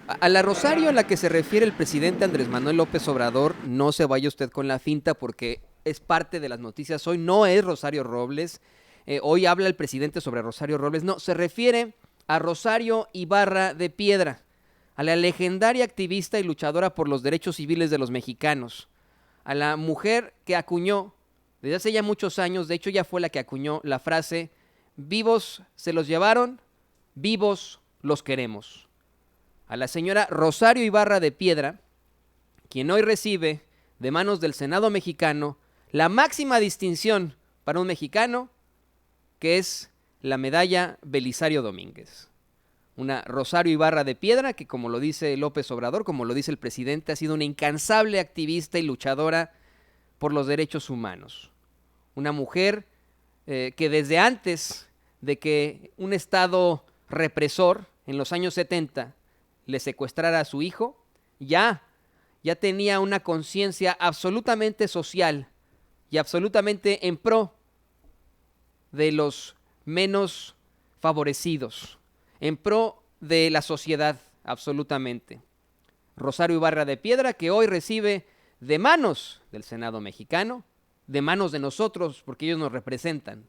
A la Rosario a la que se refiere el presidente Andrés Manuel López Obrador, no se vaya usted con la finta porque es parte de las noticias hoy, no es Rosario Robles. Hoy habla el presidente sobre Rosario Robles, no, se refiere a Rosario Ibarra de Piedra, a la legendaria activista y luchadora por los derechos civiles de los mexicanos, a la mujer que acuñó desde hace ya muchos años, de hecho ya fue la que acuñó la frase: vivos se los llevaron, vivos los queremos. A la señora Rosario Ibarra de Piedra, quien hoy recibe de manos del Senado mexicano la máxima distinción para un mexicano, que es la medalla Belisario Domínguez. Una Rosario Ibarra de Piedra que, como lo dice López Obrador, como lo dice el presidente, ha sido una incansable activista y luchadora por los derechos humanos. Una mujer que desde antes de que un Estado represor en los años 70 le secuestrara a su hijo, ya tenía una conciencia absolutamente social y absolutamente en pro de los menos favorecidos, en pro de la sociedad, absolutamente. Rosario Ibarra de Piedra, que hoy recibe de manos del Senado mexicano, de manos de nosotros, porque ellos nos representan,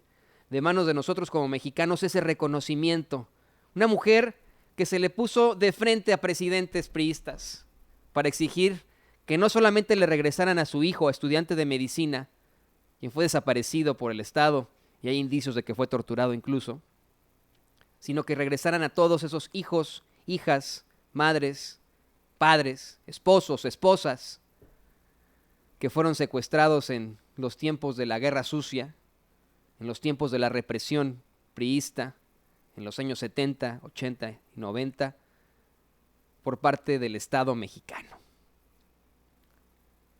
de manos de nosotros como mexicanos, ese reconocimiento. Una mujer que se le puso de frente a presidentes priistas para exigir que no solamente le regresaran a su hijo, estudiante de medicina, quien fue desaparecido por el Estado, y hay indicios de que fue torturado incluso, sino que regresaran a todos esos hijos, hijas, madres, padres, esposos, esposas, que fueron secuestrados en los tiempos de la Guerra Sucia, en los tiempos de la represión priista, en los años 70, 80 y 90, por parte del Estado mexicano.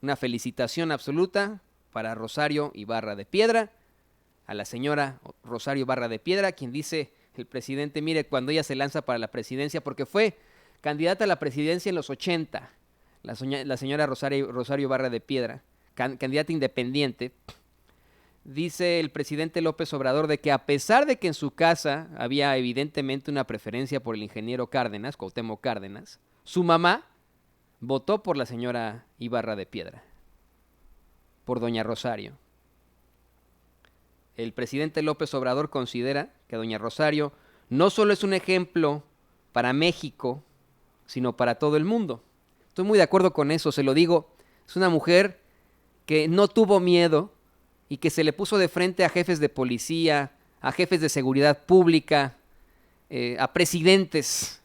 Una felicitación absoluta para Rosario Ibarra de Piedra, a la señora Rosario Ibarra de Piedra, quien dice el presidente, mire, cuando ella se lanza para la presidencia, porque fue candidata a la presidencia en los 80, la señora Rosario Ibarra de Piedra, candidata independiente. Dice el presidente López Obrador de que a pesar de que en su casa había evidentemente una preferencia por el ingeniero Cárdenas, Cuauhtémoc Cárdenas, su mamá votó por la señora Ibarra de Piedra, por doña Rosario. El presidente López Obrador considera que doña Rosario no solo es un ejemplo para México, sino para todo el mundo. Estoy muy de acuerdo con eso, se lo digo. Es una mujer que no tuvo miedo y que se le puso de frente a jefes de policía, a jefes de seguridad pública, a presidentes,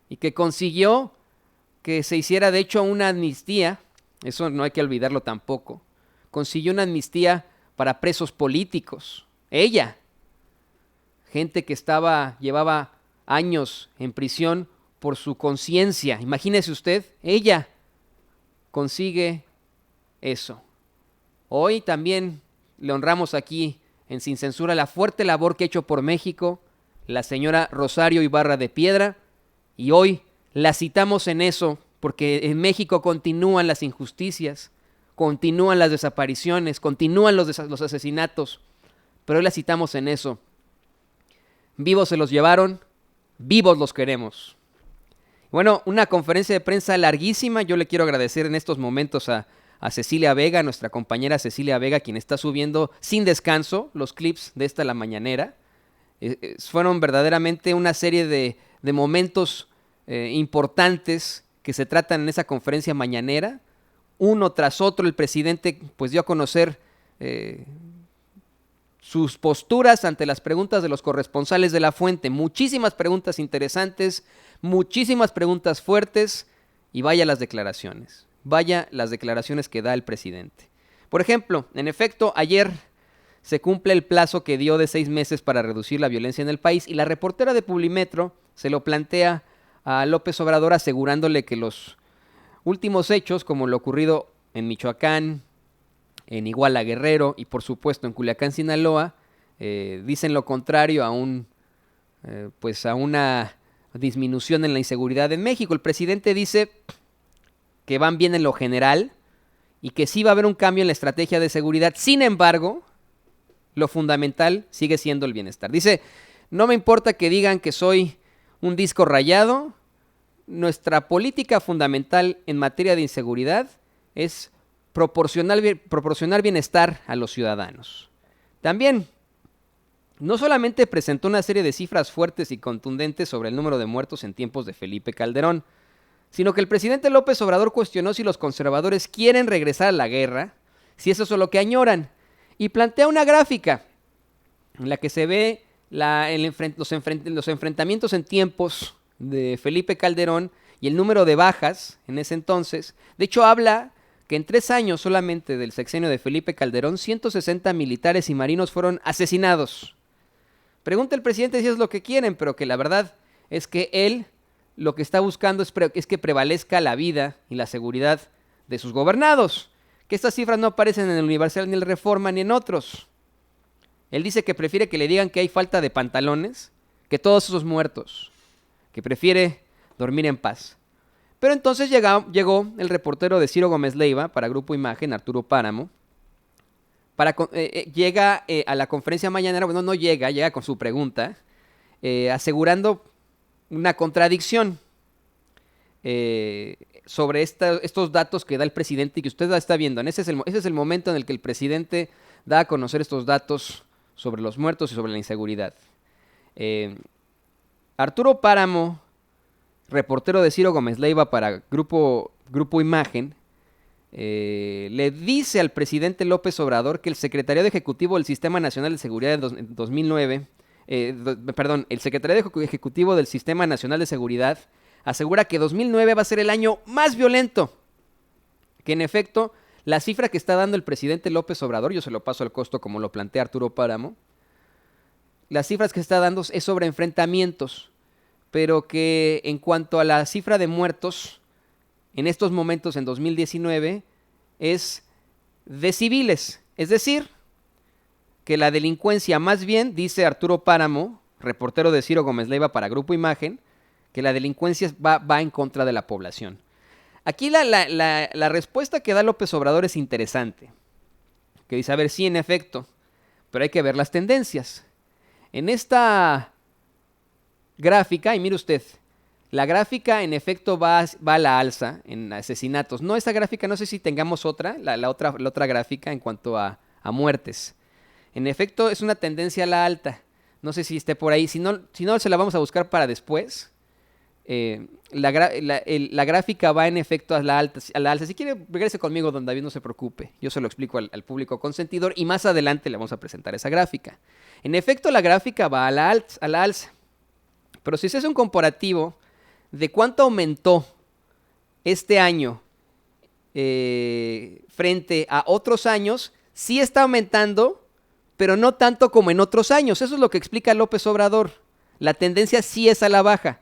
y que consiguió que se hiciera de hecho una amnistía, eso no hay que olvidarlo tampoco, consiguió una amnistía para presos políticos. Ella, gente que llevaba años en prisión por su conciencia, imagínese usted, ella consigue eso. Hoy también le honramos aquí en Sin Censura la fuerte labor que ha hecho por México la señora Rosario Ibarra de Piedra, y hoy la citamos en eso porque en México continúan las injusticias, continúan las desapariciones, continúan los asesinatos, pero hoy la citamos en eso. Vivos se los llevaron, vivos los queremos. Bueno, una conferencia de prensa larguísima. Yo le quiero agradecer en estos momentos a Cecilia Vega, nuestra compañera Cecilia Vega, quien está subiendo sin descanso los clips de esta La Mañanera. Fueron verdaderamente una serie de momentos importantes que se tratan en esa conferencia mañanera. Uno tras otro el presidente pues dio a conocer sus posturas ante las preguntas de los corresponsales de La Fuente. Muchísimas preguntas interesantes, muchísimas preguntas fuertes, y vaya las declaraciones que da el presidente. Por ejemplo, en efecto, ayer se cumple el plazo que dio de 6 meses para reducir la violencia en el país, y la reportera de Publimetro se lo plantea a López Obrador asegurándole que los últimos hechos, como lo ocurrido en Michoacán, en Iguala, Guerrero y por supuesto en Culiacán, Sinaloa, dicen lo contrario a una disminución en la inseguridad en México. El presidente dice que van bien en lo general y que sí va a haber un cambio en la estrategia de seguridad. Sin embargo, lo fundamental sigue siendo el bienestar. Dice, no me importa que digan que soy un disco rayado, nuestra política fundamental en materia de inseguridad es proporcionar bienestar a los ciudadanos. También, no solamente presentó una serie de cifras fuertes y contundentes sobre el número de muertos en tiempos de Felipe Calderón, sino que el presidente López Obrador cuestionó si los conservadores quieren regresar a la guerra, si eso es lo que añoran, y plantea una gráfica en la que se ve los enfrentamientos en tiempos de Felipe Calderón y el número de bajas en ese entonces. De hecho, habla que en 3 años solamente del sexenio de Felipe Calderón, 160 militares y marinos fueron asesinados. Pregunta el presidente si es lo que quieren, pero que la verdad es que él lo que está buscando es que prevalezca la vida y la seguridad de sus gobernados. Que estas cifras no aparecen en el Universal, ni en el Reforma, ni en otros. Él dice que prefiere que le digan que hay falta de pantalones que todos esos muertos. Que prefiere dormir en paz. Pero entonces llegó el reportero de Ciro Gómez Leiva para Grupo Imagen, Arturo Páramo. Llega a la conferencia mañanera, bueno, no llega con su pregunta, asegurando una contradicción sobre estos datos que da el presidente y que usted está viendo. Ese es el momento en el que el presidente da a conocer estos datos sobre los muertos y sobre la inseguridad. Arturo Páramo, reportero de Ciro Gómez Leiva para Grupo Imagen, le dice al presidente López Obrador que el Secretariado Ejecutivo del Sistema Nacional de Seguridad en 2009, el Secretariado Ejecutivo del Sistema Nacional de Seguridad asegura que 2009 va a ser el año más violento. Que en efecto, la cifra que está dando el presidente López Obrador, yo se lo paso al costo como lo plantea Arturo Páramo, las cifras que está dando es sobre enfrentamientos, pero que en cuanto a la cifra de muertos, en estos momentos, en 2019, es de civiles. Es decir, que la delincuencia, más bien, dice Arturo Páramo, reportero de Ciro Gómez Leiva para Grupo Imagen, que la delincuencia va en contra de la población. Aquí la respuesta que da López Obrador es interesante. Que dice, a ver, sí, en efecto, pero hay que ver las tendencias. En esta gráfica, y mire usted, la gráfica en efecto va a la alza en asesinatos. No, esta gráfica, no sé si tengamos otra, la otra gráfica en cuanto a muertes. En efecto, es una tendencia a la alta. No sé si esté por ahí. Si no, se la vamos a buscar para después. La gráfica va en efecto a la alza. Si quiere, regrese conmigo, don David, no se preocupe. Yo se lo explico al público consentidor y más adelante le vamos a presentar esa gráfica. En efecto, la gráfica va a la alza. Pero si se hace un comparativo de cuánto aumentó este año frente a otros años, sí está aumentando, pero no tanto como en otros años. Eso es lo que explica López Obrador. La tendencia sí es a la baja.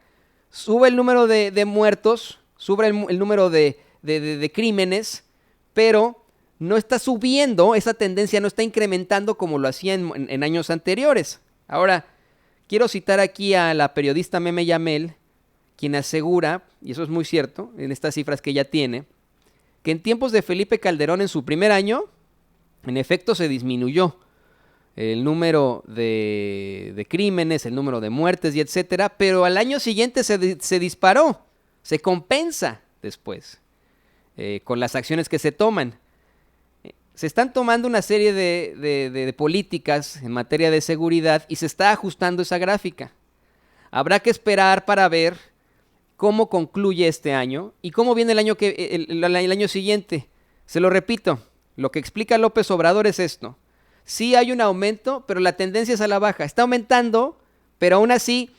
Sube el número de muertos, sube el número de crímenes, pero no está subiendo, esa tendencia no está incrementando como lo hacía en años anteriores. Ahora, quiero citar aquí a la periodista Meme Yamel, quien asegura, y eso es muy cierto, en estas cifras que ella tiene, que en tiempos de Felipe Calderón en su primer año, en efecto se disminuyó el número de crímenes, el número de muertes y etcétera, pero al año siguiente se disparó, se compensa después con las acciones que se toman. Se están tomando una serie de políticas en materia de seguridad y se está ajustando esa gráfica. Habrá que esperar para ver cómo concluye este año y cómo viene el año siguiente. Se lo repito, lo que explica López Obrador es esto. Sí hay un aumento, pero la tendencia es a la baja. Está aumentando, pero aún así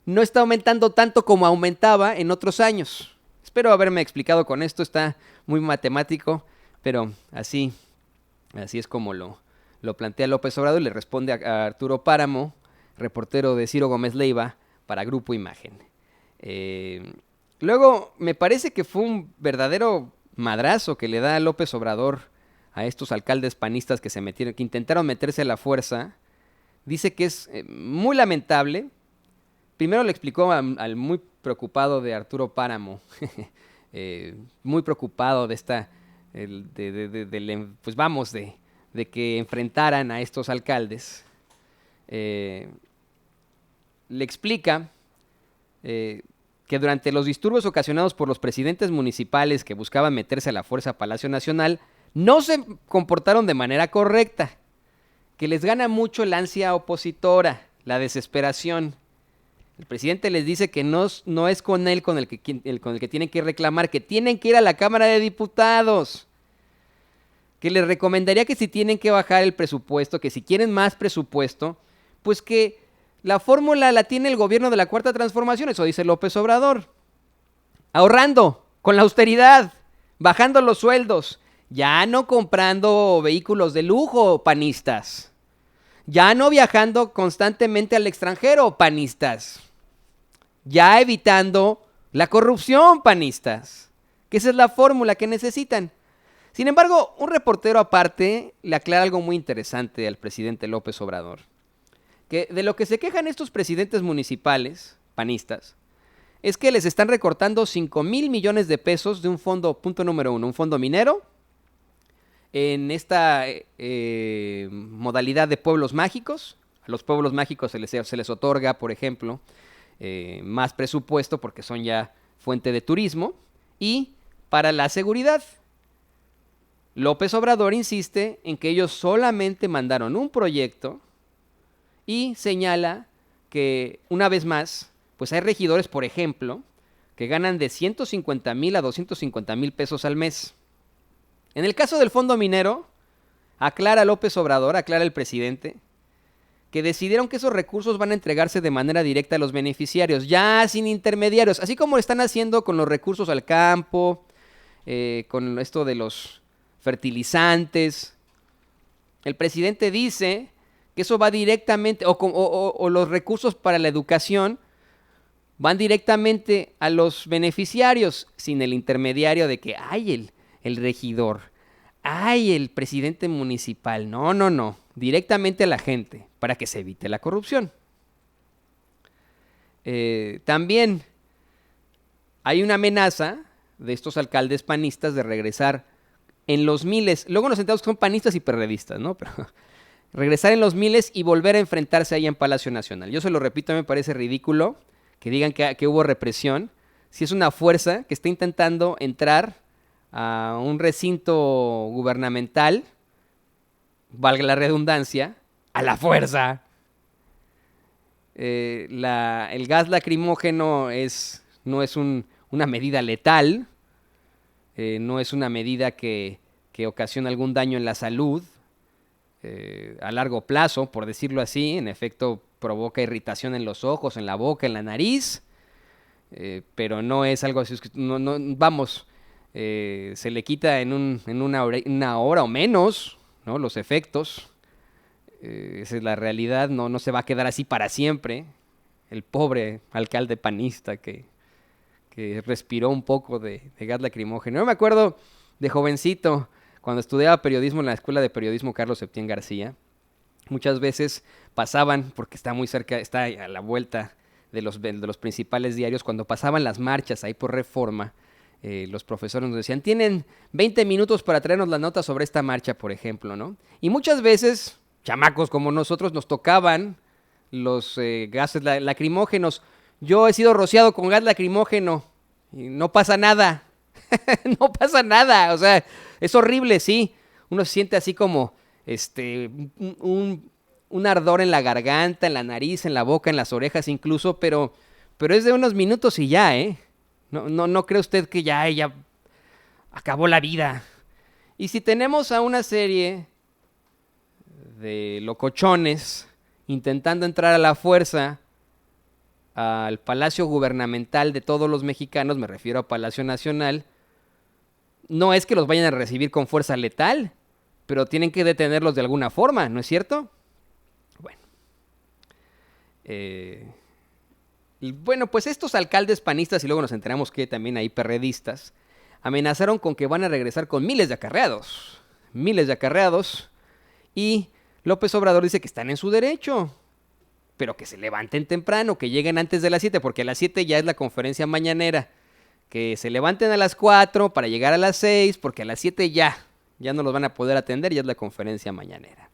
no está aumentando tanto como aumentaba en otros años. Espero haberme explicado con esto, está muy matemático, pero así es como lo plantea López Obrador y le responde a Arturo Páramo, reportero de Ciro Gómez Leiva para Grupo Imagen. Luego, me parece que fue un verdadero madrazo que le da a López Obrador a estos alcaldes panistas que intentaron meterse a la fuerza. Dice que es muy lamentable. Primero le explicó al muy preocupado de Arturo Páramo, muy preocupado de que enfrentaran a estos alcaldes. Le explica que durante los disturbios ocasionados por los presidentes municipales que buscaban meterse a la fuerza a Palacio Nacional, no se comportaron de manera correcta, que les gana mucho la ansia opositora, la desesperación. El presidente les dice que no es con él con el que tienen que reclamar, que tienen que ir a la Cámara de Diputados, que les recomendaría que si tienen que bajar el presupuesto, que si quieren más presupuesto, pues que la fórmula la tiene el gobierno de la Cuarta Transformación, eso dice López Obrador. Ahorrando, con la austeridad, bajando los sueldos, ya no comprando vehículos de lujo, panistas. Ya no viajando constantemente al extranjero, panistas. Ya evitando la corrupción, panistas. Que esa es la fórmula que necesitan. Sin embargo, un reportero aparte le aclara algo muy interesante al presidente López Obrador. Que de lo que se quejan estos presidentes municipales, panistas, es que les están recortando 5,000 millones de pesos de un fondo, punto número 1, un fondo minero, en esta modalidad de pueblos mágicos. A los pueblos mágicos se les otorga, por ejemplo, más presupuesto porque son ya fuente de turismo. Y para la seguridad, López Obrador insiste en que ellos solamente mandaron un proyecto y señala que, una vez más, pues hay regidores, por ejemplo, que ganan de 150,000 a 250,000 pesos al mes. En el caso del fondo minero, aclara López Obrador, aclara el presidente, que decidieron que esos recursos van a entregarse de manera directa a los beneficiarios, ya sin intermediarios, así como lo están haciendo con los recursos al campo, con esto de los fertilizantes. El presidente dice que eso va directamente, o los recursos para la educación van directamente a los beneficiarios, sin el intermediario de que hay el regidor, hay el presidente municipal. No, directamente a la gente, para que se evite la corrupción. También hay una amenaza de estos alcaldes panistas de regresar en los miles. Luego nos enteramos que son panistas y perredistas, ¿no? Pero regresar en los miles y volver a enfrentarse ahí en Palacio Nacional. Yo se lo repito, me parece ridículo que digan que hubo represión, si es una fuerza que está intentando entrar a un recinto gubernamental, valga la redundancia, a la fuerza. El gas lacrimógeno no es una medida letal, no es una medida que ocasiona algún daño en la salud a largo plazo, por decirlo así. En efecto, provoca irritación en los ojos, en la boca, en la nariz, pero no es algo así. Se le quita en una hora o menos, ¿no?, los efectos. Esa es la realidad, no se va a quedar así para siempre. El pobre alcalde panista que respiró un poco de gas lacrimógeno. Yo me acuerdo de jovencito, cuando estudiaba periodismo en la Escuela de Periodismo Carlos Septién García, muchas veces pasaban, porque está muy cerca, está a la vuelta de los principales diarios, cuando pasaban las marchas ahí por Reforma, los profesores nos decían, tienen 20 minutos para traernos la nota sobre esta marcha, por ejemplo, ¿no? Y muchas veces, chamacos como nosotros, nos tocaban los gases lacrimógenos. Yo he sido rociado con gas lacrimógeno y no pasa nada. No pasa nada, o sea, es horrible, sí. Uno se siente así como un ardor en la garganta, en la nariz, en la boca, en las orejas incluso, pero es de unos minutos y ya, ¿eh? No cree usted que ya acabó la vida. Y si tenemos a una serie de locochones intentando entrar a la fuerza al Palacio Gubernamental de todos los mexicanos, me refiero a Palacio Nacional, no es que los vayan a recibir con fuerza letal, pero tienen que detenerlos de alguna forma, ¿no es cierto? Bueno, pues estos alcaldes panistas, y luego nos enteramos que también hay perredistas, amenazaron con que van a regresar con miles de acarreados, y López Obrador dice que están en su derecho, pero que se levanten temprano, que lleguen antes de las 7, porque a las 7 ya es la conferencia mañanera. Que se levanten a las 4 para llegar a las 6, porque a las 7 ya no los van a poder atender, ya es la conferencia mañanera.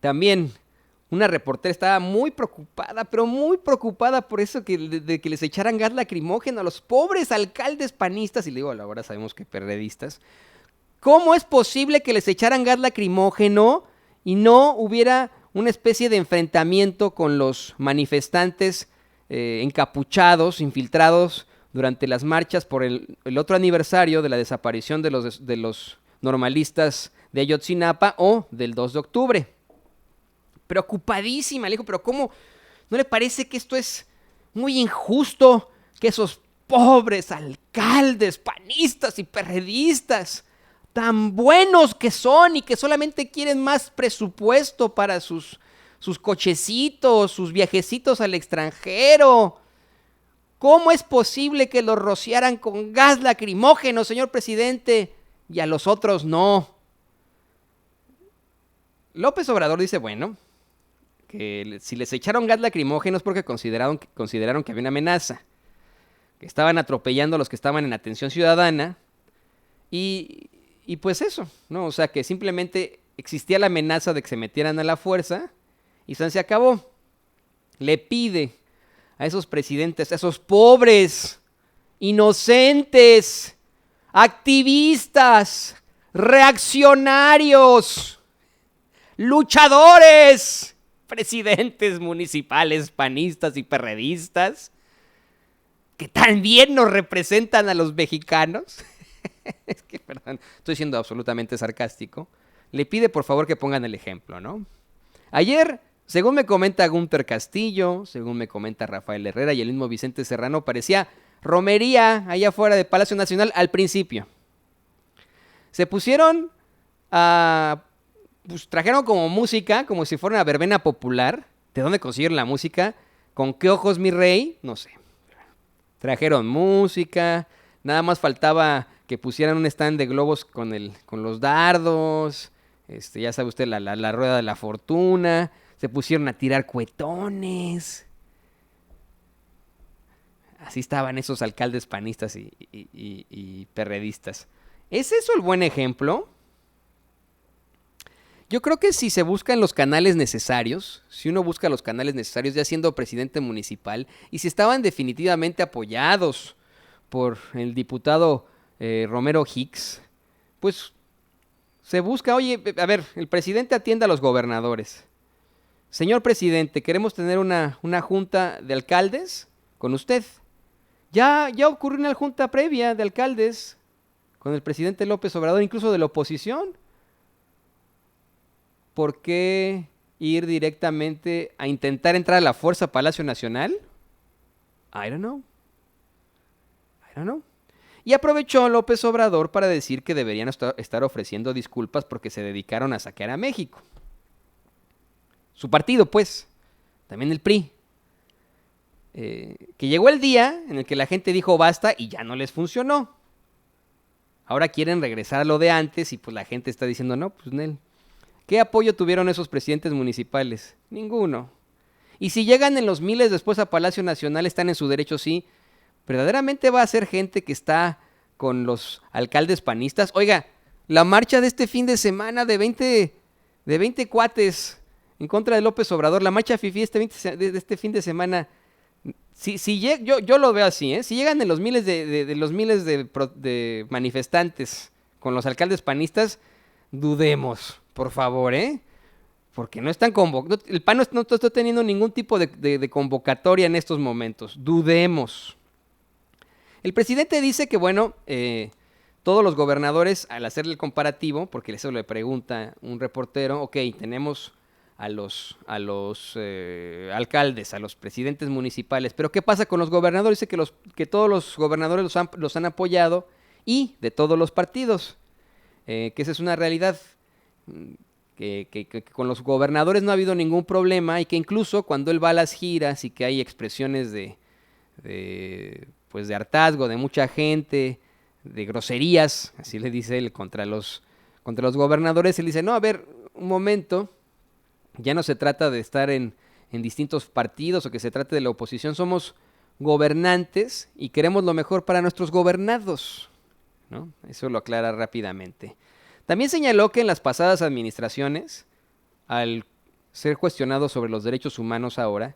También una reportera estaba muy preocupada, pero muy preocupada por eso de que les echaran gas lacrimógeno a los pobres alcaldes panistas, y le digo, ahora sabemos que perredistas. ¿Cómo es posible que les echaran gas lacrimógeno y no hubiera una especie de enfrentamiento con los manifestantes encapuchados, infiltrados durante las marchas por el otro aniversario de la desaparición de los normalistas de Ayotzinapa o del 2 de octubre? Preocupadísima, le dijo, pero ¿cómo? ¿No le parece que esto es muy injusto? Que esos pobres alcaldes panistas y perredistas, tan buenos que son y que solamente quieren más presupuesto para sus cochecitos, sus viajecitos al extranjero. ¿Cómo es posible que los rociaran con gas lacrimógeno, señor presidente, y a los otros no? López Obrador dice, bueno, que si les echaron gas lacrimógeno es porque consideraron que había una amenaza, que estaban atropellando a los que estaban en atención ciudadana y pues eso, ¿no? O sea, que simplemente existía la amenaza de que se metieran a la fuerza y se acabó. Le pide a esos presidentes, a esos pobres, inocentes, activistas, reaccionarios, luchadores, presidentes municipales, panistas y perredistas, que también nos representan a los mexicanos. Es que, perdón, estoy siendo absolutamente sarcástico. Le pide por favor que pongan el ejemplo, ¿no? Ayer, según me comenta Gunther Castillo, según me comenta Rafael Herrera y el mismo Vicente Serrano, parecía romería allá afuera de Palacio Nacional al principio. Se pusieron a... Pues trajeron como música, como si fuera una verbena popular. ¿De dónde consiguieron la música? ¿Con qué ojos, mi rey? No sé. Trajeron música, nada más faltaba que pusieran un stand de globos con los dardos, ya sabe usted, la rueda de la fortuna, se pusieron a tirar cuetones. Así estaban esos alcaldes panistas y perredistas. ¿Es eso el buen ejemplo? Yo creo que si se buscan los canales necesarios, si uno busca los canales necesarios ya siendo presidente municipal, y si estaban definitivamente apoyados por el diputado Romero Hicks, pues se busca, oye, a ver, el presidente atiende a los gobernadores. Señor presidente, queremos tener una junta de alcaldes con usted. Ya ocurrió una junta previa de alcaldes con el presidente López Obrador, incluso de la oposición. ¿Por qué ir directamente a intentar entrar a la fuerza a Palacio Nacional? I don't know. Y aprovechó López Obrador para decir que deberían estar ofreciendo disculpas porque se dedicaron a saquear a México. Su partido, pues, también el PRI. Que llegó el día en el que la gente dijo basta y ya no les funcionó. Ahora quieren regresar a lo de antes y pues la gente está diciendo no, pues Nel. ¿Qué apoyo tuvieron esos presidentes municipales? Ninguno. Y si llegan en los miles después a Palacio Nacional, están en su derecho, sí. ¿Verdaderamente va a ser gente que está con los alcaldes panistas? Oiga, la marcha de este fin de semana de 20 cuates en contra de López Obrador, la marcha fifí de este fin de semana, yo lo veo así, ¿eh? Si llegan en los miles de manifestantes con los alcaldes panistas, dudemos. Por favor, porque no están el PAN no está teniendo ningún tipo de convocatoria en estos momentos. Dudemos. El presidente dice que, bueno, todos los gobernadores, al hacerle el comparativo, porque eso le pregunta un reportero, ok, tenemos a los alcaldes, a los presidentes municipales, pero ¿qué pasa con los gobernadores? Dice que todos los gobernadores los han apoyado y de todos los partidos, que esa es una realidad. Que con los gobernadores no ha habido ningún problema y que incluso cuando él va a las giras y que hay expresiones de hartazgo de mucha gente, de groserías, así le dice él, contra los gobernadores, él dice, no, a ver, un momento, ya no se trata de estar en distintos partidos o que se trate de la oposición, somos gobernantes y queremos lo mejor para nuestros gobernados, ¿no? Eso lo aclara rápidamente. También señaló que en las pasadas administraciones, al ser cuestionado sobre los derechos humanos ahora,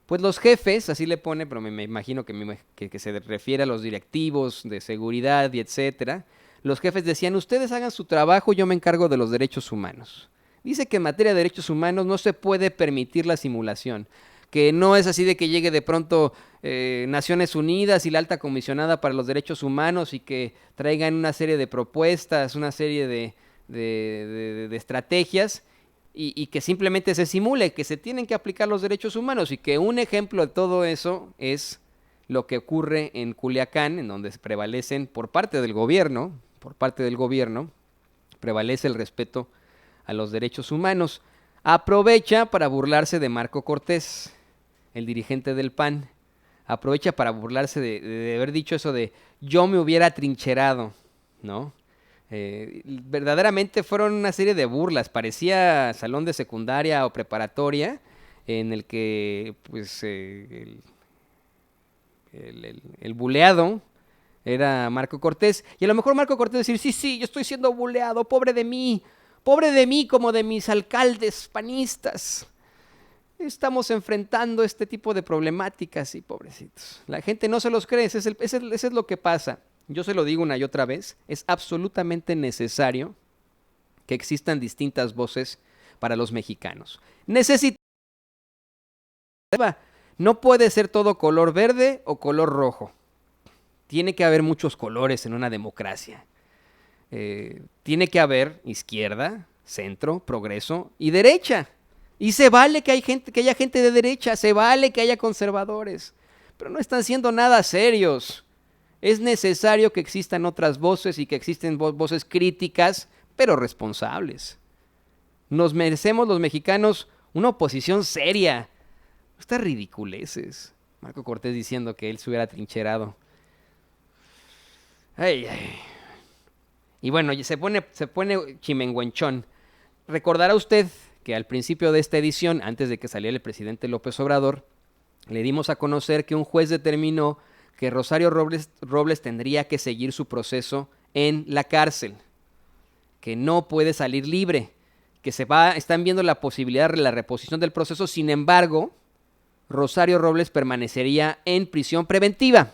pues los jefes, así le pone, pero me imagino que se refiere a los directivos de seguridad y etcétera, los jefes decían, ustedes hagan su trabajo, yo me encargo de los derechos humanos. Dice que en materia de derechos humanos no se puede permitir la simulación, que no es así de que llegue de pronto Naciones Unidas y la alta comisionada para los derechos humanos y que traigan una serie de propuestas, una serie de estrategias y que simplemente se simule que se tienen que aplicar los derechos humanos y que un ejemplo de todo eso es lo que ocurre en Culiacán, en donde prevalecen por parte del gobierno, prevalece el respeto a los derechos humanos. Aprovecha para burlarse de Marco Cortés, el dirigente del PAN. Aprovecha para burlarse de haber dicho eso de yo me hubiera trincherado, ¿no? Verdaderamente fueron una serie de burlas, parecía salón de secundaria o preparatoria en el que pues el buleado era Marco Cortés y a lo mejor Marco Cortés decir sí, yo estoy siendo buleado, pobre de mí como de mis alcaldes panistas. Estamos enfrentando este tipo de problemáticas y pobrecitos. La gente no se los cree, eso es lo que pasa. Yo se lo digo una y otra vez, es absolutamente necesario que existan distintas voces para los mexicanos. No puede ser todo color verde o color rojo. Tiene que haber muchos colores en una democracia. Tiene que haber izquierda, centro, progreso y derecha. Y se vale que haya gente de derecha, se vale que haya conservadores, pero no están siendo nada serios. Es necesario que existan otras voces y que existen voces críticas, pero responsables. Nos merecemos los mexicanos una oposición seria. Estas ridiculeces. Marco Cortés diciendo que él se hubiera trincherado. Ay. Y bueno, se pone chimenguenchón. Recordará usted que al principio de esta edición, antes de que saliera el presidente López Obrador, le dimos a conocer que un juez determinó que Rosario Robles tendría que seguir su proceso en la cárcel, que no puede salir libre, que están viendo la posibilidad de la reposición del proceso. Sin embargo, Rosario Robles permanecería en prisión preventiva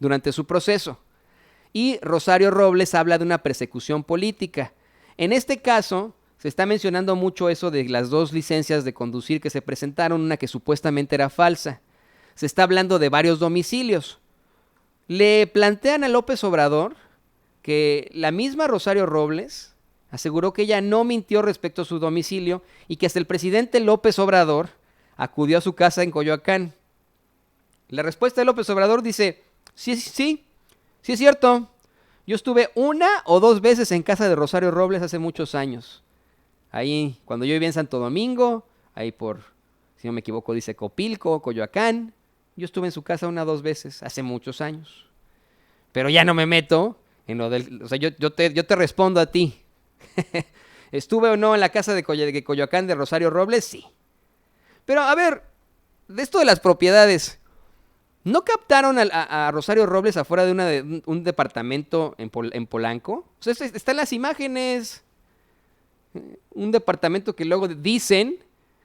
durante su proceso. Y Rosario Robles habla de una persecución política. En este caso, se está mencionando mucho eso de las 2 licencias de conducir que se presentaron, una que supuestamente era falsa. Se está hablando de varios domicilios. Le plantean a López Obrador que la misma Rosario Robles aseguró que ella no mintió respecto a su domicilio y que hasta el presidente López Obrador acudió a su casa en Coyoacán. La respuesta de López Obrador dice, sí es cierto, yo estuve 1 o 2 veces en casa de Rosario Robles hace muchos años. Ahí, cuando yo vivía en Santo Domingo, ahí por, si no me equivoco, dice Copilco, Coyoacán. Yo estuve en su casa 1 o 2 veces, hace muchos años. Pero ya no me meto en lo del... O sea, yo te respondo a ti. ¿Estuve o no en la casa de Coyoacán de Rosario Robles? Sí. Pero, a ver, de esto de las propiedades, ¿no captaron a Rosario Robles afuera de un departamento en Polanco? O sea, están las imágenes. Un departamento que luego dicen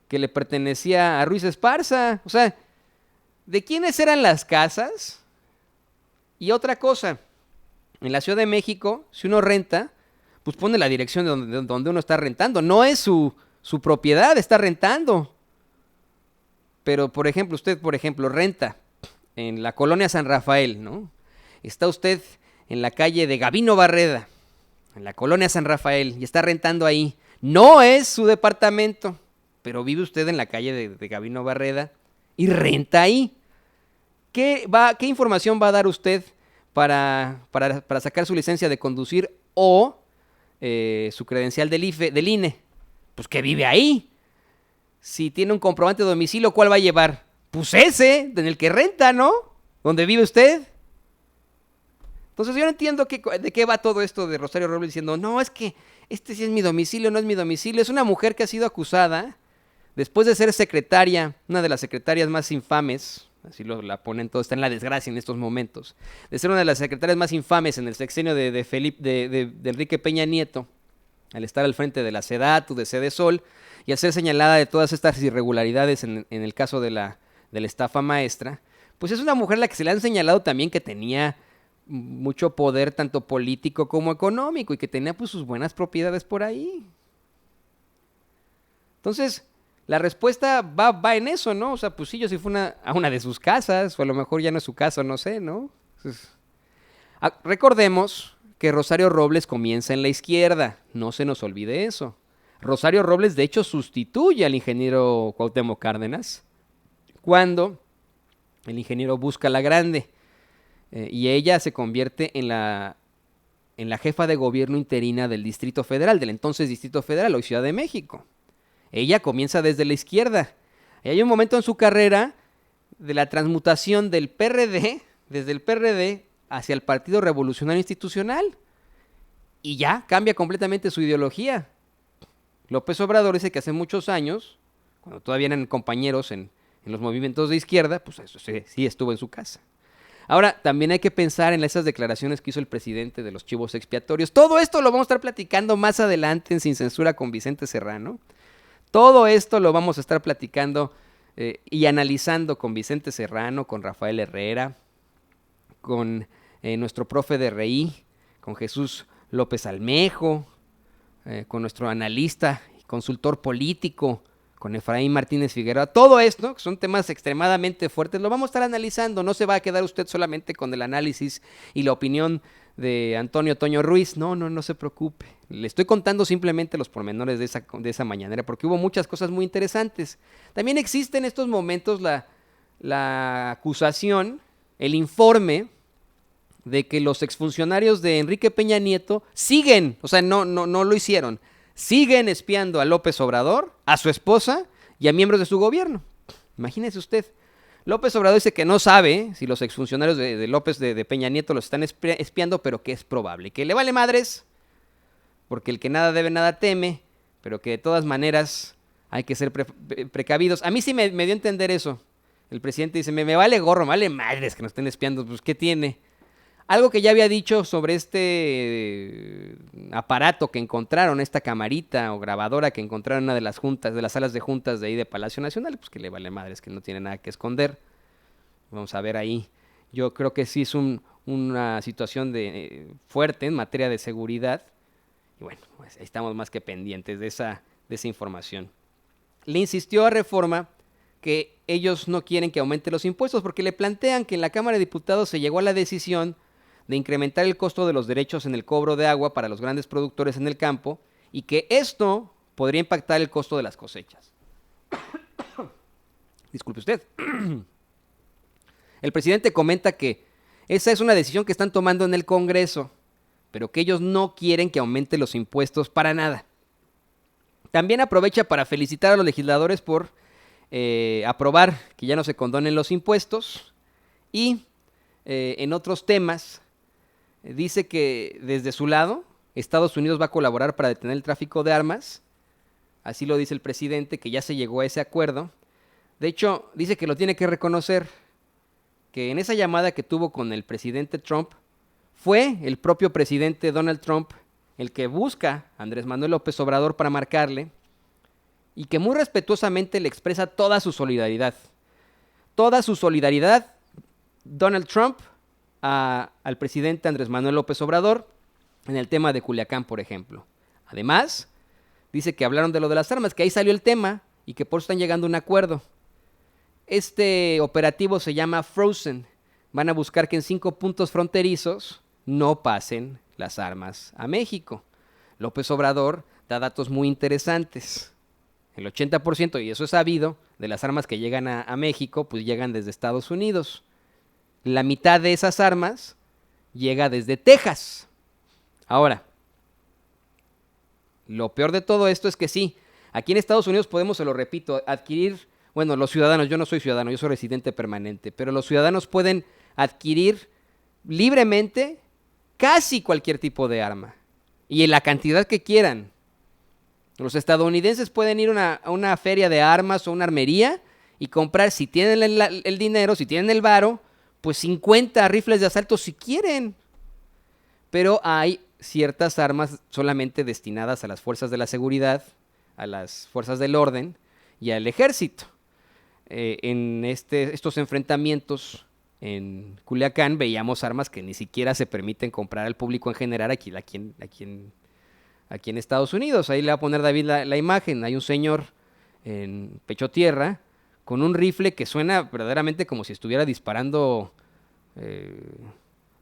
que le pertenecía a Ruiz Esparza. O sea, ¿de quiénes eran las casas? Y otra cosa, en la Ciudad de México, si uno renta, pues pone la dirección de donde uno está rentando. No es su propiedad, está rentando. Pero, usted, renta en la colonia San Rafael, ¿no? Está usted en la calle de Gabino Barreda, en la colonia San Rafael, y está rentando ahí. No es su departamento, pero vive usted en la calle de Gabino Barreda y renta ahí. ¿Qué información va a dar usted para sacar su licencia de conducir o su credencial del INE? Pues que vive ahí. Si tiene un comprobante de domicilio, ¿cuál va a llevar? Pues ese, en el que renta, ¿no? ¿Dónde vive usted? Entonces yo no entiendo de qué va todo esto de Rosario Robles diciendo, no, es que este sí es mi domicilio, no es mi domicilio. Es una mujer que ha sido acusada, después de ser secretaria, una de las secretarias más infames, así la ponen todo, está en la desgracia en estos momentos, de ser una de las secretarias más infames en el sexenio de Enrique Peña Nieto, al estar al frente de la SEDATU, de Sedesol, y al ser señalada de todas estas irregularidades en el caso de la estafa maestra, pues es una mujer a la que se le han señalado también que tenía mucho poder tanto político como económico y que tenía pues sus buenas propiedades por ahí. Entonces, la respuesta va en eso, ¿no? O sea, pues sí, yo sí fui a una de sus casas, o a lo mejor ya no es su casa, no sé, ¿no? Entonces, recordemos que Rosario Robles comienza en la izquierda, no se nos olvide eso. Rosario Robles, de hecho, sustituye al ingeniero Cuauhtémoc Cárdenas cuando el ingeniero busca la grande y ella se convierte en la jefa de gobierno interina del Distrito Federal, del entonces Distrito Federal, hoy Ciudad de México. Ella comienza desde la izquierda. Y hay un momento en su carrera de la transmutación del PRD, desde el PRD hacia el Partido Revolucionario Institucional. Y ya cambia completamente su ideología. López Obrador dice que hace muchos años, cuando todavía eran compañeros en los movimientos de izquierda, pues eso sí estuvo en su casa. Ahora, también hay que pensar en esas declaraciones que hizo el presidente de los chivos expiatorios. Todo esto lo vamos a estar platicando más adelante en Sin Censura con Vicente Serrano. Todo esto lo vamos a estar platicando y analizando con Vicente Serrano, con Rafael Herrera, con nuestro profe de RI, con Jesús López Almejo, con nuestro analista y consultor político, con Efraín Martínez Figueroa. Todo esto, que son temas extremadamente fuertes, lo vamos a estar analizando. No se va a quedar usted solamente con el análisis y la opinión de Antonio Toño Ruiz. No se preocupe. Le estoy contando simplemente los pormenores de esa mañanera, porque hubo muchas cosas muy interesantes. También existe en estos momentos la acusación, el informe de que los exfuncionarios de Enrique Peña Nieto siguen, o sea, no lo hicieron, siguen espiando a López Obrador, a su esposa y a miembros de su gobierno. Imagínese usted. López Obrador dice que no sabe si los exfuncionarios de Peña Nieto los están espiando, pero que es probable, que le vale madres, porque el que nada debe, nada teme, pero que de todas maneras hay que ser precavidos. A mí sí me dio a entender eso. El presidente dice, me vale gorro, me vale madres que nos estén espiando, pues ¿qué tiene? Algo que ya había dicho sobre este aparato que encontraron, esta camarita o grabadora que encontraron en una de las juntas, de las salas de juntas de ahí de Palacio Nacional, pues que le vale madres, que no tiene nada que esconder. Vamos a ver ahí. Yo creo que sí es una situación fuerte en materia de seguridad. Y bueno, pues ahí estamos más que pendientes de esa información. Le insistió a Reforma que ellos no quieren que aumente los impuestos porque le plantean que en la Cámara de Diputados se llegó a la decisión de incrementar el costo de los derechos en el cobro de agua para los grandes productores en el campo y que esto podría impactar el costo de las cosechas. Disculpe usted. El presidente comenta que esa es una decisión que están tomando en el Congreso, pero que ellos no quieren que aumente los impuestos para nada. También aprovecha para felicitar a los legisladores por aprobar que ya no se condonen los impuestos y en otros temas dice que desde su lado Estados Unidos va a colaborar para detener el tráfico de armas. Así lo dice el presidente, que ya se llegó a ese acuerdo. De hecho, dice que lo tiene que reconocer, que en esa llamada que tuvo con el presidente Trump, fue el propio presidente Donald Trump el que busca a Andrés Manuel López Obrador para marcarle y que muy respetuosamente le expresa toda su solidaridad. Toda su solidaridad, Donald Trump, al presidente Andrés Manuel López Obrador en el tema de Culiacán, por ejemplo. Además, dice que hablaron de lo de las armas, que ahí salió el tema y que por eso están llegando a un acuerdo. Este operativo se llama Frozen. Van a buscar que en 5 puntos fronterizos no pasen las armas a México. López Obrador da datos muy interesantes. El 80%, y eso es sabido, de las armas que llegan a México, pues llegan desde Estados Unidos. La mitad de esas armas llega desde Texas. Ahora, lo peor de todo esto es que sí, aquí en Estados Unidos podemos, se lo repito, adquirir, bueno, los ciudadanos, yo no soy ciudadano, yo soy residente permanente, pero los ciudadanos pueden adquirir libremente casi cualquier tipo de arma y en la cantidad que quieran. Los estadounidenses pueden ir a una feria de armas o una armería y comprar, si tienen el dinero, si tienen el varo, pues 50 rifles de asalto si quieren. Pero hay ciertas armas solamente destinadas a las fuerzas de la seguridad, a las fuerzas del orden y al ejército. En estos enfrentamientos en Culiacán veíamos armas que ni siquiera se permiten comprar al público en general aquí en Estados Unidos. Ahí le va a poner David la imagen. Hay un señor en Pecho Tierra con un rifle que suena verdaderamente como si estuviera disparando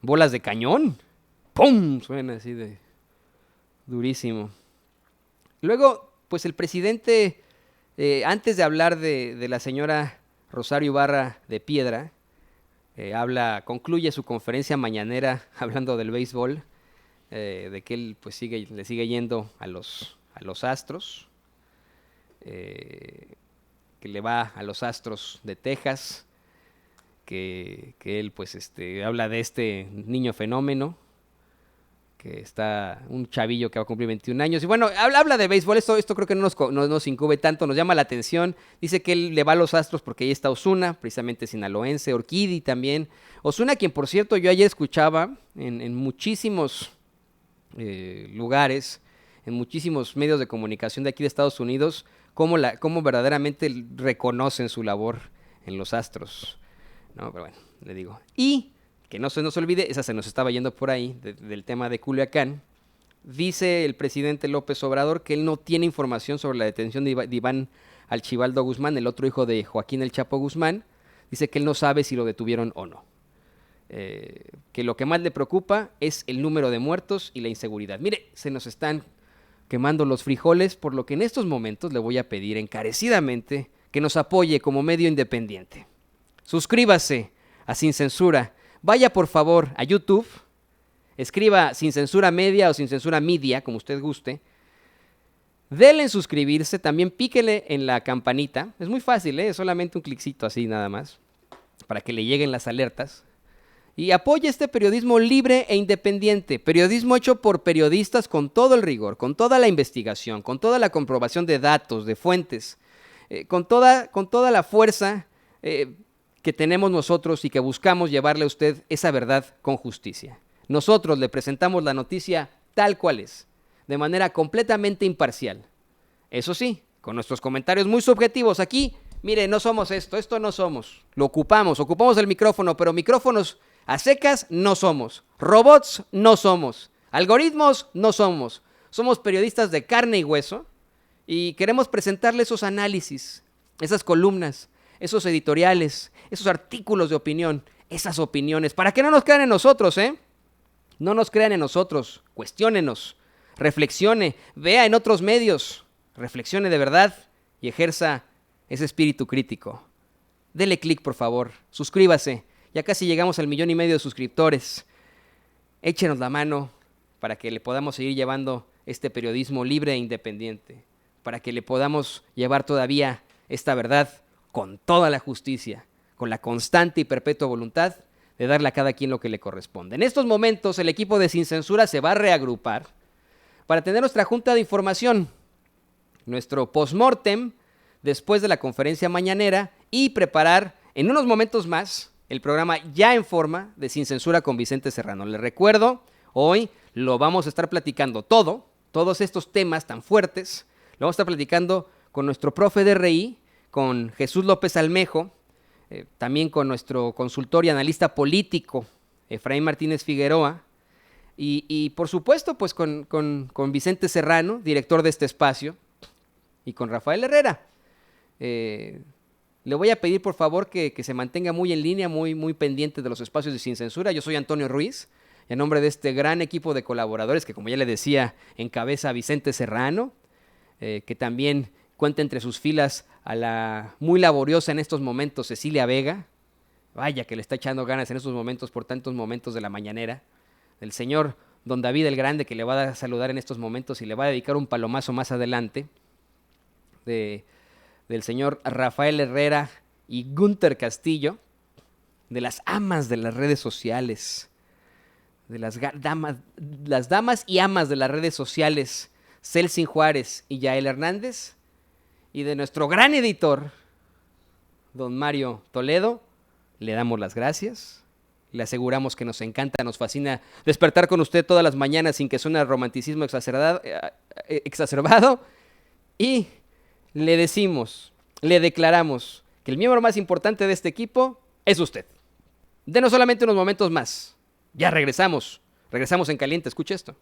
bolas de cañón. ¡Pum! Suena así de durísimo. Luego, pues el presidente, antes de hablar de la señora Rosario Ibarra de Piedra, concluye su conferencia mañanera hablando del béisbol, de que él pues le sigue yendo a los Astros, que le va a los Astros de Texas, que él pues habla de este niño fenómeno, que está un chavillo que va a cumplir 21 años. Y bueno, habla de béisbol, esto creo que no nos incube tanto, nos llama la atención. Dice que él le va a los Astros porque ahí está Ozuna, precisamente sinaloense, Orquídea también. Ozuna, quien por cierto yo ayer escuchaba en muchísimos lugares, en muchísimos medios de comunicación de aquí de Estados Unidos, cómo verdaderamente reconocen su labor en los Astros. No, pero bueno, le digo. Y que no se nos olvide, esa se nos estaba yendo por ahí, del tema de Culiacán. Dice el presidente López Obrador que él no tiene información sobre la detención de Iván Archibaldo Guzmán, el otro hijo de Joaquín El Chapo Guzmán. Dice que él no sabe si lo detuvieron o no. Que lo que más le preocupa es el número de muertos y la inseguridad. Mire, se nos están quemando los frijoles, por lo que en estos momentos le voy a pedir encarecidamente que nos apoye como medio independiente. Suscríbase a Sin Censura. Vaya por favor a YouTube, escriba Sin Censura Media o Sin Censura Media, como usted guste. Dele en suscribirse, también píquele en la campanita. Es muy fácil, es solamente un cliccito así nada más, para que le lleguen las alertas. Y apoye este periodismo libre e independiente, periodismo hecho por periodistas con todo el rigor, con toda la investigación, con toda la comprobación de datos, de fuentes, con toda la fuerza que tenemos nosotros y que buscamos llevarle a usted esa verdad con justicia. Nosotros le presentamos la noticia tal cual es, de manera completamente imparcial. Eso sí, con nuestros comentarios muy subjetivos. Aquí, mire, no somos esto no somos. Lo ocupamos el micrófono, pero micrófonos a secas no somos. Robots no somos. Algoritmos no somos. Somos periodistas de carne y hueso y queremos presentarle esos análisis, esas columnas, esos editoriales, esos artículos de opinión, esas opiniones, para que no nos crean en nosotros, No nos crean en nosotros, cuestiónenos, reflexione, vea en otros medios, reflexione de verdad y ejerza ese espíritu crítico. Dele clic, por favor, suscríbase, ya casi llegamos al 1,5 millones de suscriptores. Échenos la mano para que le podamos seguir llevando este periodismo libre e independiente, para que le podamos llevar todavía esta verdad con toda la justicia, con la constante y perpetua voluntad de darle a cada quien lo que le corresponde. En estos momentos el equipo de Sin Censura se va a reagrupar para tener nuestra junta de información, nuestro postmortem después de la conferencia mañanera y preparar en unos momentos más el programa ya en forma de Sin Censura con Vicente Serrano. Les recuerdo, hoy lo vamos a estar platicando todos estos temas tan fuertes, lo vamos a estar platicando con nuestro profe de RI, con Jesús López Almejo, también con nuestro consultor y analista político, Efraín Martínez Figueroa, y por supuesto, pues con Vicente Serrano, director de este espacio, y con Rafael Herrera. Le voy a pedir, por favor, que se mantenga muy en línea, muy pendiente de los espacios de Sin Censura. Yo soy Antonio Ruiz, y en nombre de este gran equipo de colaboradores, que como ya le decía, encabeza Vicente Serrano, que también cuenta entre sus filas a la muy laboriosa en estos momentos Cecilia Vega. Vaya que le está echando ganas en estos momentos por tantos momentos de la mañanera. El señor Don David el Grande, que le va a saludar en estos momentos y le va a dedicar un palomazo más adelante. Del señor Rafael Herrera y Gunter Castillo. De las amas de las redes sociales. De las damas y amas de las redes sociales. Celsin Juárez y Yael Hernández. Y de nuestro gran editor, don Mario Toledo, le damos las gracias, Le aseguramos que nos encanta, nos fascina despertar con usted todas las mañanas sin que suene a romanticismo exacerbado. Y le decimos, le declaramos que el miembro más importante de este equipo es usted. Denos solamente unos momentos más. Ya regresamos. Regresamos en caliente, escuche esto.